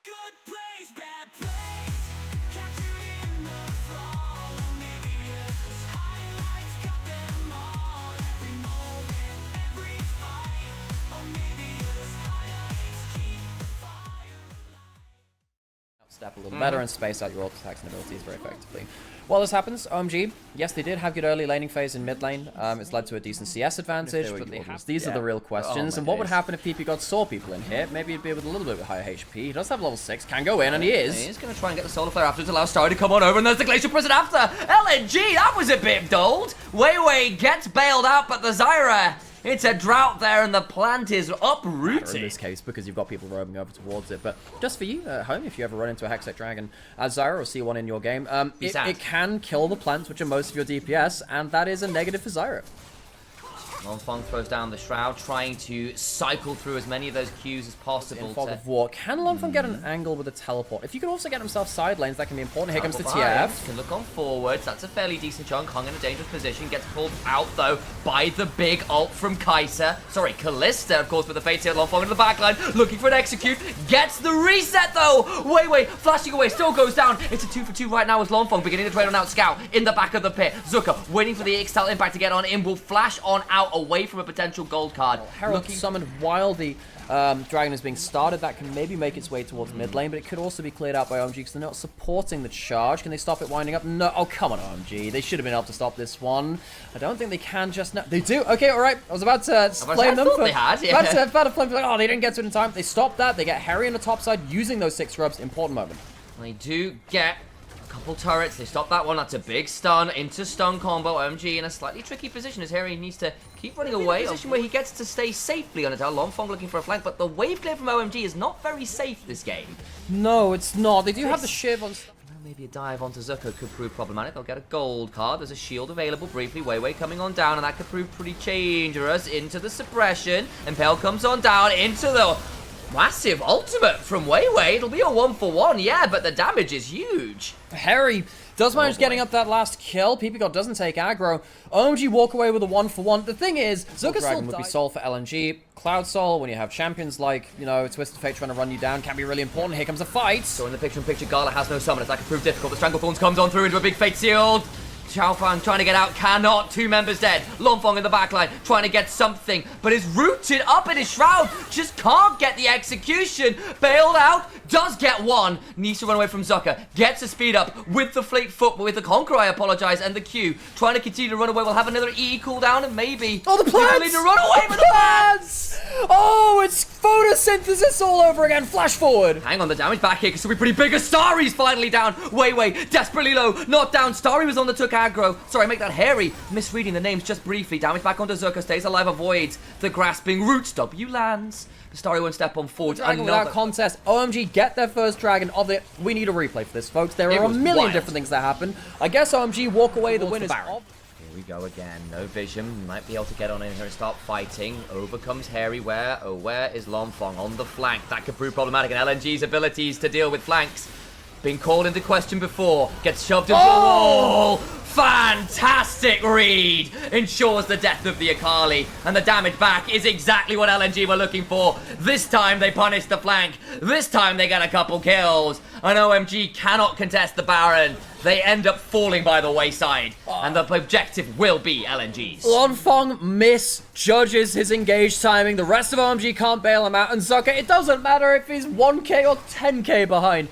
Good plays, bad plays. Capturing the fall. OniviaLPLhighlights got them all. Every moment, every fight. OniviaLPLhighlights keep the fire alive. Step a little better and space out your ult attacks and abilities very effectively. While this happens, OMG, yes, they did have good early laning phase in mid lane. It's led to a decent CS advantage, but these are the real questions. And what would happen if PP God saw people in here? Maybe he'd be with a little bit higher HP. He does have level 6, can go in, and he is. He's going to try and get the solar flare after to allow Starry to come on over, and there's the Glacier Prison after. LNG, that was a bit dulled. Weiwei gets bailed out, but the Zyra, it's a drought there, and the plant is uprooted. In this case, because you've got people roaming over towards it. But just for you at home, if you ever run into a Hextech Dragon as Zyra or see one in your game, it can kill the plants, which are most of your DPS, and that is a negative for Zyra. Lonfong throws down the Shroud, trying to cycle through as many of those Qs as possible. In fog of war, can Lonfong get an angle with a teleport? If you can also get himself side lanes, that can be important. Here comes the TF. Can look on forwards. That's a fairly decent chunk. Hung in a dangerous position. Gets pulled out, though, by the big ult from Kai'Sa. Sorry, Kalista, of course, with the Fate Seal. Lonfong into the backline, looking for an execute. Gets the reset, though. Weiwei flashing away, still goes down. It's a 2-for-2 right now as Lonfong beginning to trade on out Scout in the back of the pit. Zuka waiting for the Ixtal impact to get on in. Will flash on out away from a potential gold card. Herald summoned while the Dragon is being started. That can maybe make its way towards mid lane, but it could also be cleared out by OMG because they're not supporting the charge. Can they stop it winding up? No. Oh, come on, OMG. They should have been able to stop this one. I don't think they can just now. They do. Okay, all right. I was about to blame them for... They had, yeah. About to blame, like, oh, they didn't get to it in time. They stopped that. They get Harry on the top side using those 6 grubs. Important moment. They do get couple turrets, they stop that one. That's a big stun into stun combo. OMG in a slightly tricky position as Harry needs to keep running away. A position where he gets to stay safely on it. Lonfong looking for a flank, but the wave clear from OMG is not very safe this game. No, it's not. They do have the shiv on... Maybe a dive onto Zuka could prove problematic. They'll get a gold card. There's a shield available briefly. Weiwei coming on down, and that could prove pretty dangerous. Into the suppression. Impale comes on down into the massive ultimate from Weiwei. It'll be a 1-for-1, yeah, but the damage is huge. Harry does manage getting up that last kill. PP God doesn't take aggro. OMG walk away with a 1-for-1. The thing is, Zuka Dragon would be soul for LNG. Cloud Soul, when you have champions like, you know, Twisted Fate trying to run you down, can be really important. Here comes a fight. So in the picture-in-picture, Gala has no summoners. That could prove difficult. The Stranglethorns comes on through into a big Fate Seal. Xiaofang trying to get out, cannot. 2 members dead. Lonfong in the backline, trying to get something, but is rooted up in his Shroud. Just can't get the execution. Bailed out, does get one. Needs to run away from Zuka. Gets a speed up with the fleet foot, with the Conqueror, I apologize, and the Q. Trying to continue to run away. We'll have another E cooldown, and maybe... Oh, the plants! Need to run away with the plants! Oh, it's photosynthesis all over again. Flash forward. Hang on, the damage back here could be pretty big as Starry's finally down. Weiwei, desperately low, not down. Starry was on the took aggro. Sorry, make that Harry. Misreading the names just briefly. Damage back onto Zuka, stays alive, avoids the grasping roots. W lands. Starry won't step on forward. Dragon without contest. OMG get their first dragon of it. We need a replay for this, folks. There are a million different things that happen. I guess OMG walk away the winners. Here we go again. No vision. Might be able to get on in here and start fighting. Overcomes Harry. Where? Oh, where is Lonfong? On the flank. That could prove problematic. And LNG's abilities to deal with flanks been called into question before. Gets shoved into the wall. Fantastic read! Ensures the death of the Akali. And the damage back is exactly what LNG were looking for. This time they punish the flank. This time they get a couple kills. And OMG cannot contest the Baron. They end up falling by the wayside. And the objective will be LNG's. Lonfong misjudges his engage timing. The rest of OMG can't bail him out. And Zuka, it doesn't matter if he's 1k or 10k behind.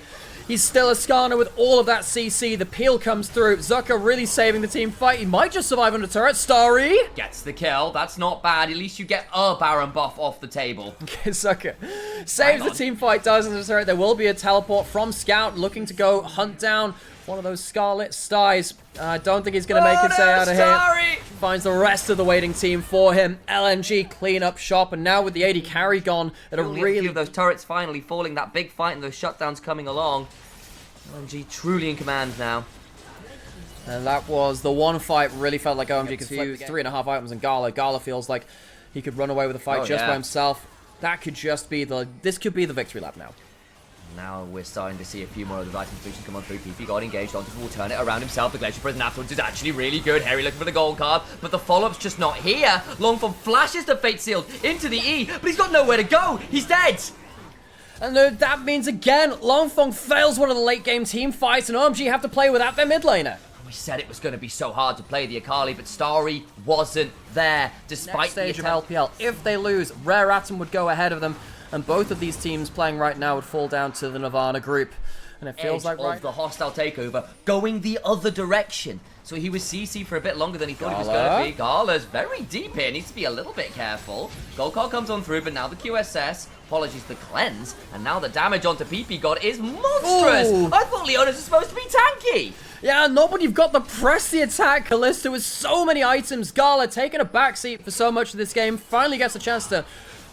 He's still a Skarner with all of that CC. The peel comes through. Zuka really saving the team fight. He might just survive on the turret. Starry gets the kill. That's not bad. At least you get a Baron buff off the table. Okay, Zuka saves the team fight, does on the turret. There will be a teleport from Scout looking to go hunt down one of those Scarlet Styes. I don't think he's going to make it out of here. Finds the rest of the waiting team for him. LNG clean up shop, and now with the AD carry gone at a really... those turrets finally falling, that big fight and those shutdowns coming along. OMG truly in command now. And that was the one fight really felt like OMG could flip 3.5 items and Gala. Gala feels like he could run away with the fight by himself. That could just be the... This could be the victory lap now. Now we're starting to see a few more of the item solutions come on through. PP got engaged onto will turn it around himself. The Glacier Prison afterwards is actually really good. Harry looking for the gold card, but the follow-up's just not here. Lonfong flashes the Fate Sealed into the E, but he's got nowhere to go. He's dead. And that means again, Longfong fails one of the late game team fights, and OMG have to play without their mid laner. We said it was going to be so hard to play the Akali, but Starry wasn't there, despite Next stage the of LPL, if they lose, Rare Atom would go ahead of them, and both of these teams playing right now would fall down to the Nirvana group. And it feels like of the hostile takeover going the other direction. So he was CC for a bit longer than he thought he was going to be. Gala's very deep here, needs to be a little bit careful. Gold card comes on through, but now the QSS, apologies, the cleanse, and now the damage onto PP God is monstrous. Ooh. I thought Leona's supposed to be tanky. Yeah, not when you've got the press the attack. Callisto with so many items. Gala taking a backseat for so much of this game. Finally gets a chance to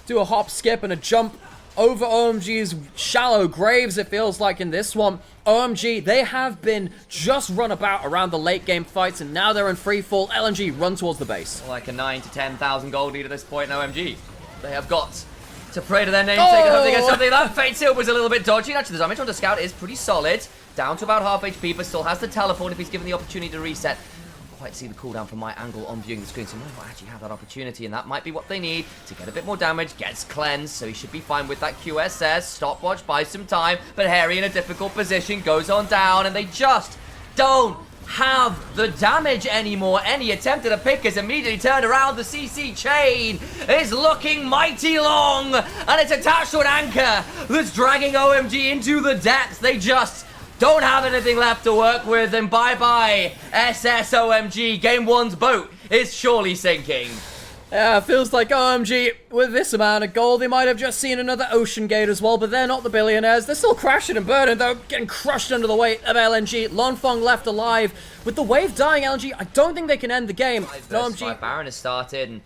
do a hop, skip, and a jump over OMG's shallow graves, it feels like, in this one. OMG, they have been just run about around the late game fights, and now they're in free fall. LNG run towards the base. Like a 9 to 10,000 gold lead at this point in OMG. They have got to pray to their namesake. I hope they get something. That Fate Seal was a little bit dodgy. Actually, the damage on the Scout is pretty solid. Down to about half HP, but still has the teleport if he's given the opportunity to reset. Quite see the cooldown from my angle on viewing the screen, so might not actually have that opportunity, and that might be what they need to get a bit more damage. Gets cleansed, so he should be fine with that QSS. Stopwatch buys some time, but Harry in a difficult position goes on down, and they just don't have the damage anymore. Any attempt at a pick is immediately turned around. The CC chain is looking mighty long, and it's attached to an anchor that's dragging OMG into the depths. They just don't have anything left to work with, and bye-bye SSOMG. Game 1's boat is surely sinking. Yeah, it feels like OMG, with this amount of gold, they might have just seen another Ocean Gate as well, but they're not the billionaires. They're still crashing and burning, though, getting crushed under the weight of LNG. Lonfong left alive. With the wave dying, LNG, I don't think they can end the game. OMG. Baron has started, and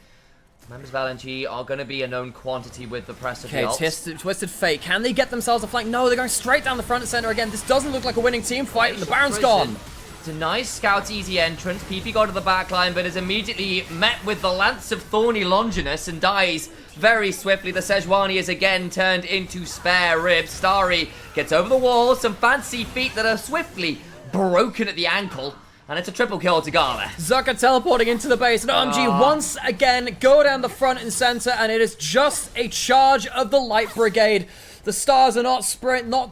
members of LNG are going to be a known quantity with the press of the ults. Twisted Fate. Can they get themselves a flank? No, they're going straight down the front and center again. This doesn't look like a winning team fight, and the Baron's gone. Denies Scout's easy entrance. PP got to the backline, but is immediately met with the Lance of Thorny Longinus and dies very swiftly. The Sejuani is again turned into spare ribs. Starry gets over the wall. Some fancy feet that are swiftly broken at the ankle. And it's a triple kill to Gala. Zucker teleporting into the base, and OMG once again go down the front and center, and it is just a charge of the Light Brigade. The stars are not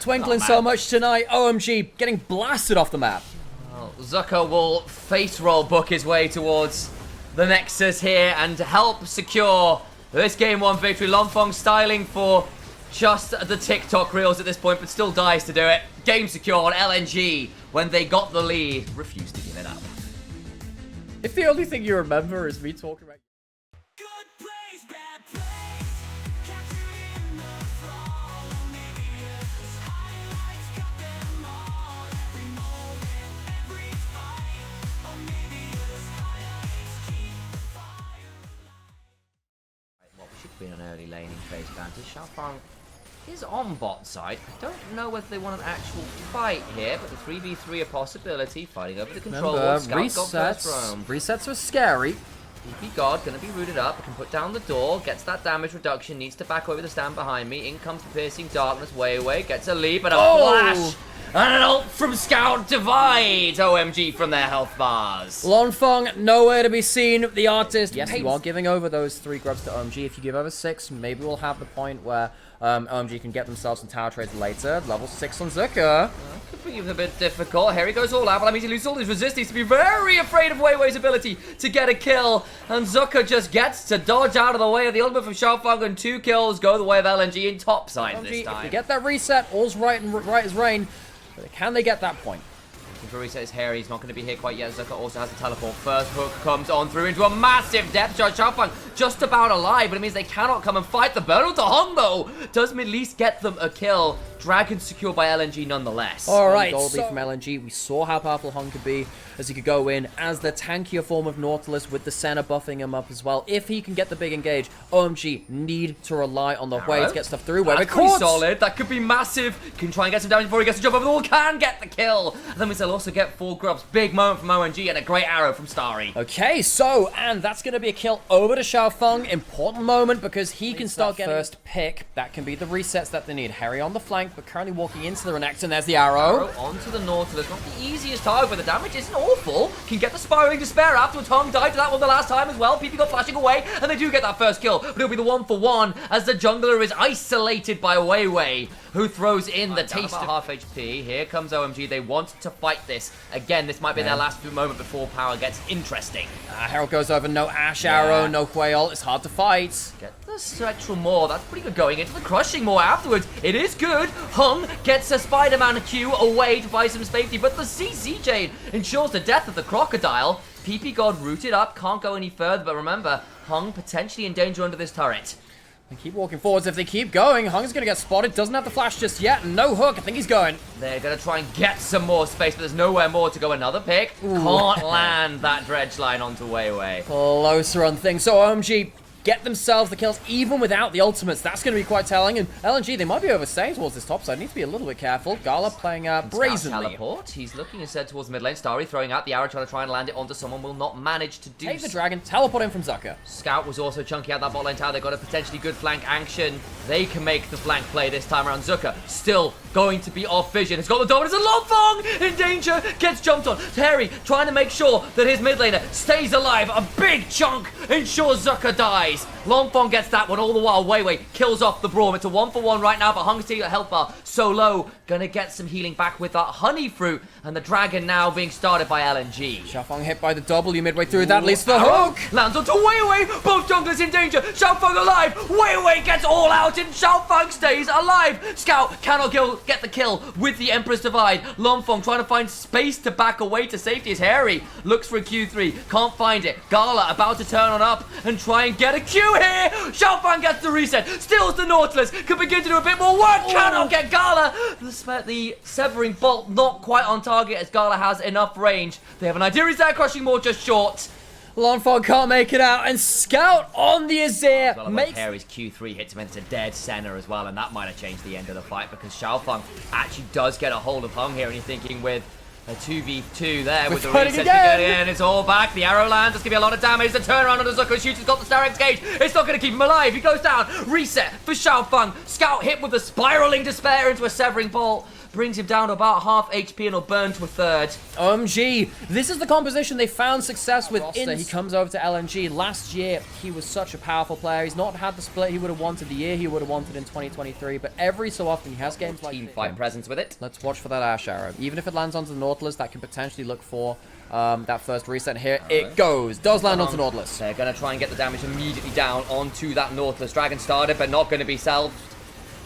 twinkling so much tonight. OMG getting blasted off the map. Well, Zucker will face roll book his way towards the Nexus here and help secure this Game 1 victory. Lonfong styling for just the TikTok reels at this point, but still dies to do it. Game secured. LNG, when they got the lead, refused to give it up. If the only thing you remember is me talking about... Good plays, bad plays. Capturing the fall. OniviaLPLhighlights got them all. Every moment, every fight. OniviaLPLhighlights keep the fire. Well, we should be in an early laning phase advantage. Xiaofang is on bot side. I don't know whether they want an actual fight here, but the 3v3 a possibility. Fighting over the control wall. Resets were scary. PP God gonna be rooted up. Can put down the door. Gets that damage reduction. Needs to back away with the stand behind me. In comes the piercing darkness. Way away. Gets a leap and a flash. And an ult from Scout divides OMG from their health bars. Lonfong, nowhere to be seen. The artist, yes, you are giving over those 3 grubs to OMG. If you give over 6, maybe we'll have the point where OMG can get themselves some tower trades later. Level 6 on Zucker. Could be a bit difficult. Harry goes all out, but that means he loses all his resist. He's to be very afraid of Weiwei's ability to get a kill. And Zucker just gets to dodge out of the way of the ultimate from Xiaofang, and 2 kills go the way of LNG in top side this time. If they get that reset, all's right as rain. But can they get that point? For reset is Harry. He's not going to be here quite yet. Zucker also has the teleport. First hook comes on through into a massive depth charge. Xiaofang just about alive, but it means they cannot come and fight. The burn to Hong, though, does at least get them a kill. Dragon secured by LNG nonetheless. All right, gold lead from LNG. We saw how powerful Hong could be as he could go in as the tankier form of Nautilus with the center buffing him up as well. If he can get the big engage, OMG need to rely on the way to get stuff through. That's pretty solid. That could be massive. Can try and get some damage before he gets to jump over the wall. Can get the kill. And then they'll also get 4 grubs. Big moment from OMG and a great arrow from Starry. Okay, and that's going to be a kill over to Xiao Xiaofeng. Important moment because he can start getting first pick. That can be the resets that they need. Harry on the flank, but currently walking into the Renekton. There's the arrow. Onto the Nautilus. Not the easiest target, but the damage isn't awful. Can get the Spiraling Despair afterwards. Hung died to that one the last time as well. PP got flashing away, and they do get that first kill. But it'll be the 1-for-1 as the jungler is isolated by Weiwei, who throws in the taste of half HP. Here comes OMG. They want to fight this. Again, this might be their last moment before power gets interesting. Herald goes over. No Ash Arrow, no Whale. It's hard to fight. Get the Spectral Maw. That's pretty good going into the Crushing Maw afterwards. It is good. Hung gets a Spider-Man Q away to buy some safety, but the CC chain ensures the death of the Crocodile. PP God rooted up. Can't go any further, but remember, Hung potentially in danger under this turret. They keep walking forwards. If they keep going, Hung's going to get spotted. Doesn't have the flash just yet. No hook. I think he's going. They're going to try and get some more space, but there's nowhere more to go. Another pick. Ooh. Can't land that dredge line onto Weiwei. Closer on things. So OMG get themselves the kills even without the ultimates. That's going to be quite telling. And LNG, they might be overstaying towards this top side. Need to be a little bit careful. Gala playing brazenly. Teleport. He's looking instead towards the mid lane. Starry throwing out the arrow, trying to land it onto someone. Will not manage to do. Take the dragon. Teleport in from Zucker. Scout was also chunky out that bot lane tower. They've got a potentially good flank action. They can make the flank play this time around. Zucker still going to be off vision. It's got the dominance. And Longfong in danger. Gets jumped on. Terry trying to make sure that his mid laner stays alive. A big chunk ensures Zucker dies. Longfong gets that one all the while. Weiwei kills off the Braum. It's a 1-for-1 right now, but Hung's health bar so low. Gonna get some healing back with that Honey Fruit, and the dragon now being started by LNG. Xiaofeng hit by the W midway through. That leads to the hook. Lands onto Weiwei. Both junglers in danger. Xiaofeng alive. Weiwei gets all out, and Xiaofeng stays alive. Scout cannot get the kill with the Emperor's Divide. Longfong trying to find space to back away to safety as Harry looks for a Q3. Can't find it. Gala about to turn on up and try and get a Q here. Xiaofeng gets the reset. Steals the Nautilus. Can begin to do a bit more work. Cannot get Gala. The Severing Bolt not quite on target as Gala has enough range. They have an idea. Is that Crushing Maw just short? Longfong can't make it out, and Scout on the Azir makes Harry's Q3 hits him into dead center as well, and that might have changed the end of the fight because Xiaofeng actually does get a hold of Hung here, and you're thinking with a 2v2 there with the reset again. It's all back. The arrow lands. It's going to be a lot of damage. The turnaround on the Zucker shoots. He's got the Starix Gauge. It's not going to keep him alive. He goes down. Reset for Xiaofeng. Scout hit with the Spiraling Despair into a Severing Bolt. Brings him down to about half HP and will burn to a third. OMG, this is the composition they found success with. He comes over to LNG. Last year, he was such a powerful player. He's not had the split he would have wanted, the year he would have wanted in 2023, but every so often he has games like team fight presence with it. Let's watch for that Ash Arrow. Even if it lands onto the Nautilus, that can potentially look for that first reset here. It goes. Does land onto Nautilus. They're going to try and get the damage immediately down onto that Nautilus. Dragon started, but not going to be salved.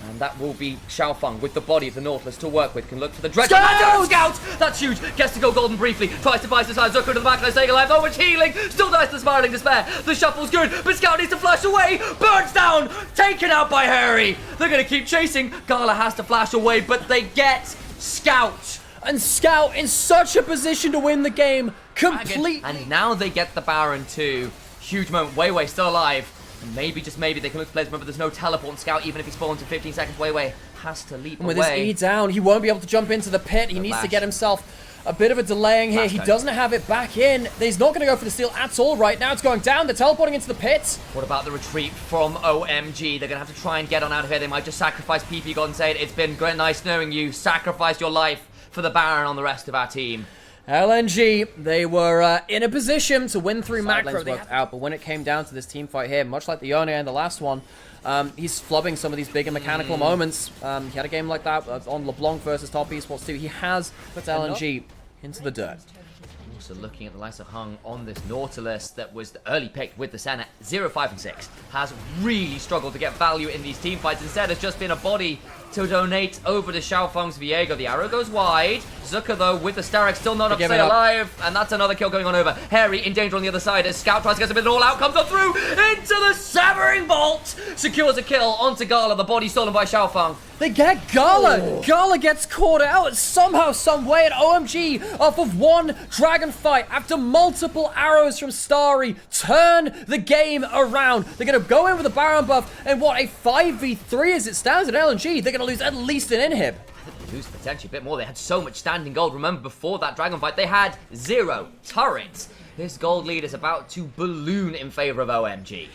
And that will be Xiaofeng with the body of the Nautilus to work with. Can look for the dredge. Scout! That's huge. Gets to go golden briefly. Tries to buy his side. Zucker to the back. Let's staying alive. Oh, much healing. Still dies to the Spiraling Despair. The shuffle's good, but Scout needs to flash away. Burns down. Taken out by Harry. They're going to keep chasing. Gala has to flash away, but they get Scout. And Scout in such a position to win the game. Completely. And now they get the Baron too. Huge moment. Weiwei still alive. And maybe, just maybe, they can look for players. Remember, there's no teleport on Scout, even if he spawns in 15 seconds. Weiwei has to leap away. With his E down, he won't be able to jump into the pit. He needs to get himself a bit of a delaying here. He doesn't have it back in. He's not going to go for the steal at all right now. It's going down. They're teleporting into the pit. What about the retreat from OMG? They're going to have to try and get on out of here. They might just sacrifice PP God and say, it's been nice knowing you. Sacrifice your life for the Baron on the rest of our team. LNG, they were in a position to win through macro. They worked out, but when it came down to this team fight here, much like the Yone and the last one, he's flubbing some of these bigger mechanical moments. He had a game like that on LeBlanc versus Top Esports too. He has put LNG into the dirt. Also looking at the likes of Hung on this Nautilus that was the early pick with the Senna, 0, 5, and 6, has really struggled to get value in these team fights. Instead, has just been a body to donate over to Xiaofeng's Viego. The arrow goes wide. Zucker, though, with the Starix still not up to stay alive. And that's another kill going on over. Harry in danger on the other side as Scout tries to get a bit of an all-out. Comes on through into the Severing Bolt. Secures a kill onto Gala. The body stolen by Xiaofeng. They get Gala. Oh. Gala gets caught out somehow, some way at OMG off of one dragon fight after multiple arrows from Starry. Turn the game around. They're going to go in with a Baron buff and what, a 5v3 as it stands at LNG. They're going to lose at least an inhib. They lose potentially a bit more. They had so much standing gold. Remember, before that dragon fight, they had 0 turrets. This gold lead is about to balloon in favor of OMG.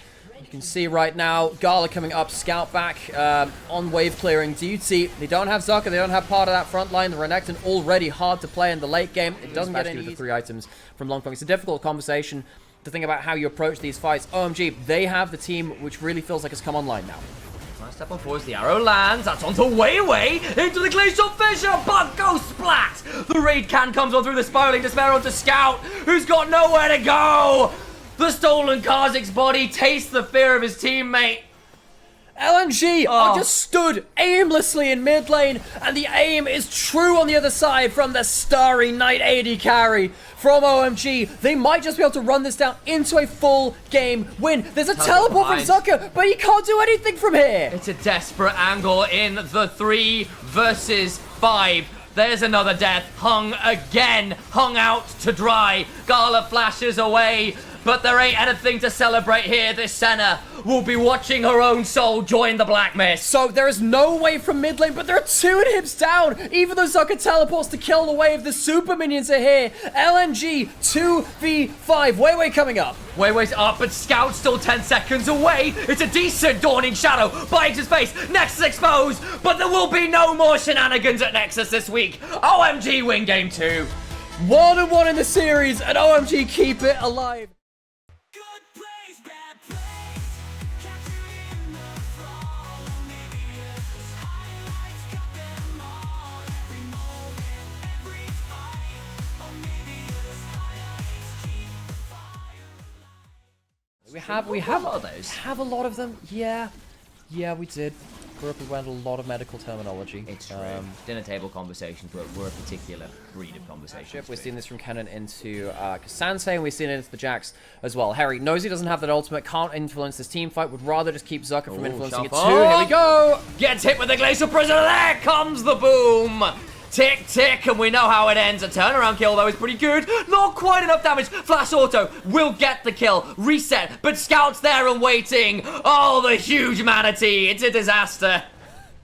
You can see right now, Gala coming up, Scout back on wave clearing duty. They don't have Zucker, they don't have part of that front line. The Renekton already hard to play in the late game. It doesn't get any of the 3 items from Longfeng. It's a difficult conversation to think about how you approach these fights. OMG, they have the team which really feels like it's come online now. Nice step on forwards, the arrow lands, that's onto Weiwei, into the glacial fissure, but go splat! The raid can comes on through the spiraling despair onto Scout, who's got nowhere to go! The stolen Kha'Zix's body tastes the fear of his teammate. LNG are just stood aimlessly in mid lane, and the aim is true on the other side from the starry Knight AD carry from OMG. They might just be able to run this down into a full game win. There's a teleport from Zucker, but he can't do anything from here. It's a desperate angle in the 3 versus 5. There's another death, hung again, hung out to dry. Gala flashes away, but there ain't anything to celebrate here. This Senna will be watching her own soul join the Black Mist. So there is no way from mid lane, but there are 2 inhibs down. Even though Zucker teleports to kill the wave, the super minions are here. LNG 2v5. Weiwei coming up. Weiwei's up, but Scout's still 10 seconds away. It's a decent Dawning Shadow. Bites his face. Nexus exposed, but there will be no more shenanigans at Nexus this week. OMG win game 2. 1-1 in the series, and OMG keep it alive. Good plays, bad plays. Capturing the fall. OniviaLPLhighlights got them all. Every moment, every fight. OniviaLPLhighlights keep the fire. We have a lot of those. Have a lot of them. Yeah, we did. Grew up with a lot of medical terminology. It's true. Dinner table conversations were a particular breed of conversation. We've seen this from Kennen into Cassante, and we've seen it into the Jax as well. Harry knows he doesn't have that ultimate, can't influence this team fight, would rather just keep Zucker from influencing it too. Here we go! Gets hit with the Glacial Prisoner, there comes the boom! Tick, tick, and we know how it ends. A turnaround kill, though, is pretty good. Not quite enough damage. Flash Auto will get the kill. Reset, but Scout's there and waiting. Oh, the huge manatee. It's a disaster.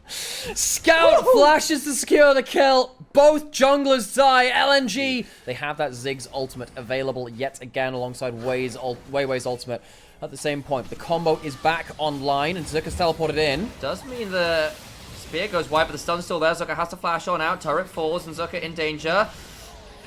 Scout flashes to secure the kill. Both junglers die. LNG, they have that Ziggs ultimate available yet again alongside Weiwei's ultimate at the same point. The combo is back online, and Zucker's teleported in. Does mean the spear goes wide, but the stun's still there. Zucker has to flash on out. Turret falls, and Zucker in danger.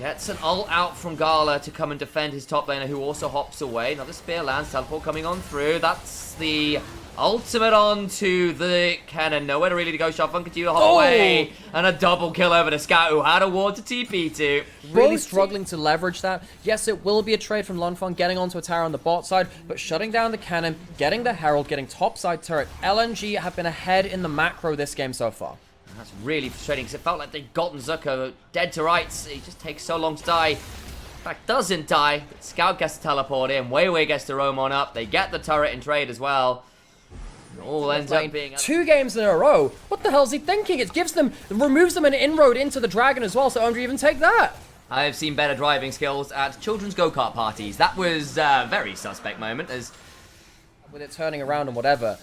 Gets an ult out from Gala to come and defend his top laner, who also hops away. Another spear lands. Teleport coming on through. That's the ultimate onto the cannon. Nowhere to really to go. Shotgun continue to hop away. And a double kill over to Scout, who had a ward to TP to. Really struggling to leverage that. Yes, it will be a trade from Longfeng getting onto a tower on the bot side, but shutting down the cannon, getting the Herald, getting top side turret. LNG have been ahead in the macro this game so far. And that's really frustrating because it felt like they'd gotten Zucker dead to rights. He just takes so long to die. In fact, doesn't die. But Scout gets to teleport in. Weiwei gets to roam on up. They get the turret in trade as well. It all ends up being 2 games in a row. What the hell is he thinking? It removes them an inroad into the dragon as well, so OMG even take that. I have seen better driving skills at children's go-kart parties. That was a very suspect moment as with it turning around and whatever.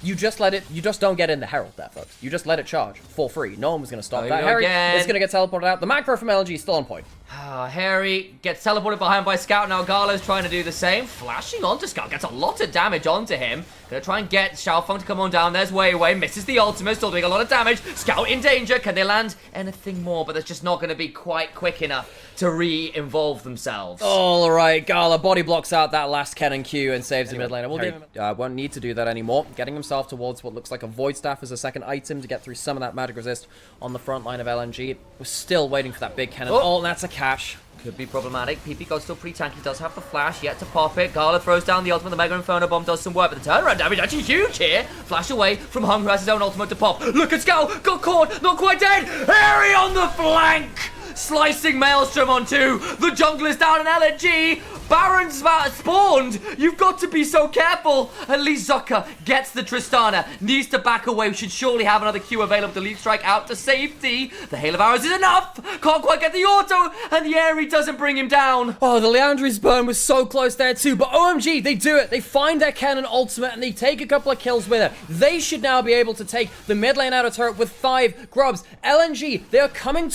You just don't get in the Herald there, folks. You just let it charge for free. No one was going to stop that. Harry is going to get teleported out. The macro from LNG is still on point. Harry gets teleported behind by Scout. Now Gala's trying to do the same. Flashing onto Scout. Gets a lot of damage onto him. Gonna try and get Xiaofeng to come on down. There's Weiwei. Misses the ultimate. Still doing a lot of damage. Scout in danger. Can they land anything more? But that's just not going to be quite quick enough to re-involve themselves. All right. Gala body blocks out that last Kennen Q and saves the mid laner. Won't need to do that anymore. Getting himself towards what looks like a Void Staff as a second item to get through some of that magic resist on the front line of LNG. We're still waiting for that big cannon. Oh, and that's a catch. Could be problematic. PP God's still pretty tanky. Does have the flash yet to pop it. Gala throws down the ultimate. The Mega Inferno Bomb does some work, but the turnaround damage actually huge here. Flash away from Hung, who has his own ultimate to pop. Look at Scout. Got caught. Not quite dead. Harry on the flank. Slicing Maelstrom on 2. The jungle is down in LNG. Baron's spawned. You've got to be so careful. At least Zucker gets the Tristana. Needs to back away. We should surely have another Q available to lead strike out to safety. The Hail of Arrows is enough. Can't quite get the auto. And the Aerie doesn't bring him down. Oh, the Leandri's burn was so close there too. But OMG, they do it. They find their cannon ultimate and they take a couple of kills with it. They should now be able to take the mid lane out of turret with 5 grubs. LNG, they are coming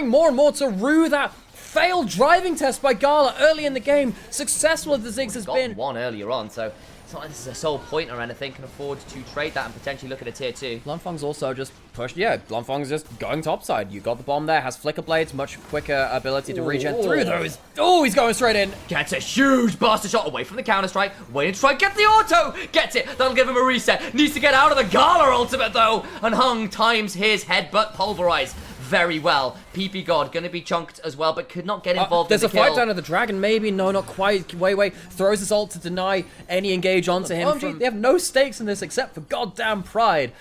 more and more to rue that failed driving test by Gala early in the game. Successful as the Ziggs has been. One earlier on, so It's not like this is a sole point or anything. Can afford to trade that and potentially look at a tier 2. Lunfeng's also just pushed. Yeah, Lunfeng's just going topside. You got the bomb there. Has flicker blades, much quicker ability to regen through those. Oh, he's going straight in. Gets a huge blaster shot away from the counter strike. Waiting to try and get the auto. Gets it. That'll give him a reset. Needs to get out of the Gala ultimate though. And Hung times his headbutt pulverize very well. PP God gonna be chunked as well, but could not get involved. There's in a the kill. fight down at the dragon, maybe. No, not quite. Wait. Throws his ult to deny any engage onto him. They have no stakes in this except for goddamn pride.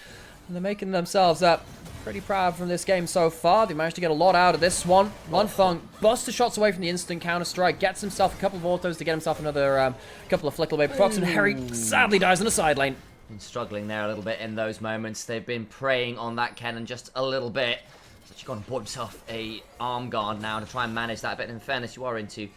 And they're making themselves pretty proud from this game so far. They managed to get a lot out of this one. Lunfeng buster shots away from the instant counter strike, gets himself a couple of autos to get himself another couple of flicker blade procs, and Harry sadly dies in the side lane. Been struggling there a little bit in those moments. They've been preying on that cannon just a little bit. So he's got to bought himself a arm guard now to try and manage that a bit. In fairness, you are into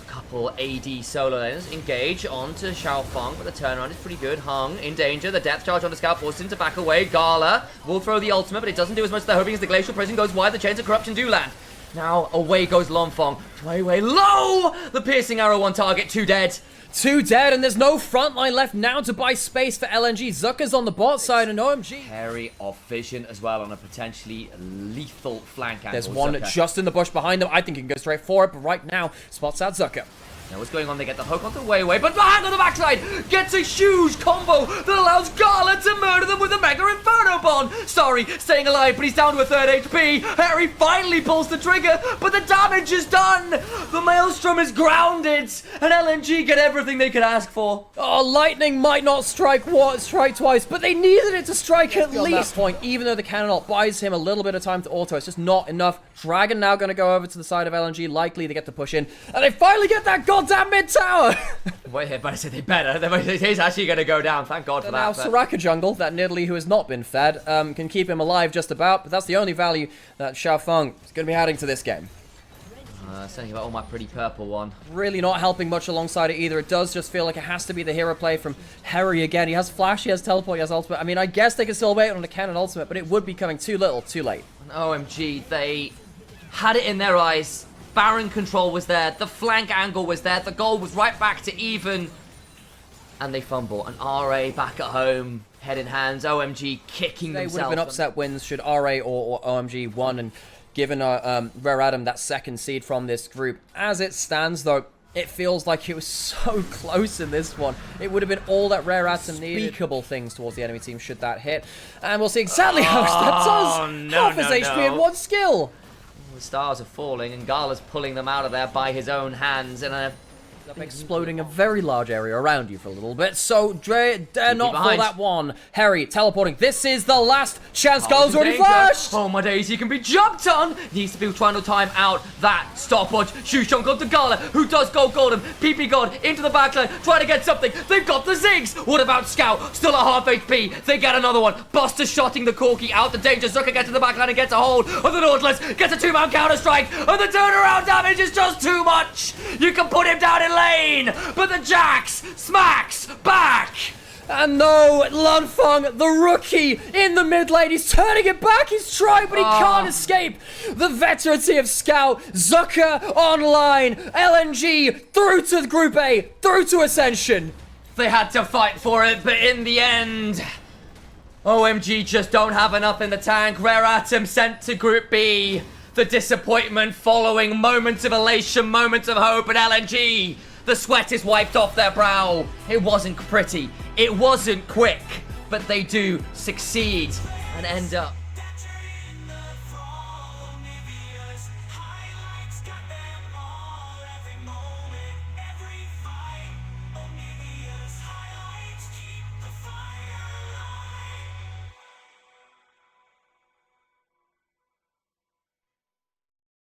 a couple AD solo lanes. Engage onto Xiaofeng, but the turnaround is pretty good. Hung in danger. The depth charge on the scout forces him to back away. Gala will throw the ultimate, but it doesn't do as much as they're hoping as the glacial prison goes wide. The chains of corruption do land. Now away goes Lunfeng. Way low. The piercing arrow on target. 2 dead. 2 dead, and there's no front line left now to buy space for LNG. Zucker's on the bot side, and OMG. Harry off vision as well on a potentially lethal flank angle. There's one Zucker just in the bush behind them. I think he can go straight for it, but right now, spots out Zucker. Now what's going on? They get the hook onto Weiwei, but behind on the backside gets a huge combo that allows Gala to murder them with a Mega Inferno Bond. Sorry, staying alive, but he's down to a 3rd HP. Harry finally pulls the trigger, but the damage is done. The Maelstrom is grounded, and LNG get everything they could ask for. Oh, lightning might not strike twice, but they needed it to strike at least. Point, even though the cannon ult buys him a little bit of time to auto, it's just not enough. Dragon now going to go over to the side of LNG, likely to get the push in, and they finally get that goddamn mid tower. Wait, but I said they better. He's actually going to go down. Thank God for that. Now Soraka jungle, that Nidalee who has not been fed, can keep him alive just about, but that's the only value that Xiaofeng is going to be adding to this game. Saying about all my pretty purple one. Really not helping much alongside it either. It does just feel like it has to be the hero play from Harry again. He has flash, he has teleport, he has ultimate. I mean, I guess they can still wait on the cannon ultimate, but it would be coming too little, too late. And OMG, they had it in their eyes. Baron control was there. The flank angle was there. The goal was right back to even. And they fumble. And RA back at home, head in hands. OMG kicking themselves. They would have been upset wins should RA or OMG won and given Rare Adam that 2nd seed from this group. As it stands, though, it feels like it was so close in this one. It would have been all that Rare Atom needed. Unspeakable things towards the enemy team should that hit. And we'll see exactly how that does. Half his HP and 1 skill. The stars are falling, and Gala's pulling them out of there by his own hands. And exploding a very large area around you for a little bit. So dare not for that one. Harry teleporting. This is the last chance. Gala's already flashed. Oh my days, he can be jumped on. Needs to be trying to time out that stopwatch. Shushong got to Gala, who does go golden. PP God into the backline, trying to get something. They've got the Ziggs. What about Scout? Still at half HP. They get another one. Buster shotting the Corki out the danger. Zucker gets to the backline and gets a hold of the Nautilus. Gets a 2-man counter strike. And the turnaround damage is just too much. You can put him down in lane, but the Jax smacks back. And no, Lunfeng, the rookie in the mid lane, he's turning it back, he's trying, but he can't escape the veterancy of Scout. Zucker online, LNG through to Group A, through to Ascension. They had to fight for it, but in the end, OMG just don't have enough in the tank. Rare Atom sent to Group B. The disappointment following moments of elation, moments of hope, and LNG. The sweat is wiped off their brow. It wasn't pretty. It wasn't quick. But they do succeed and end up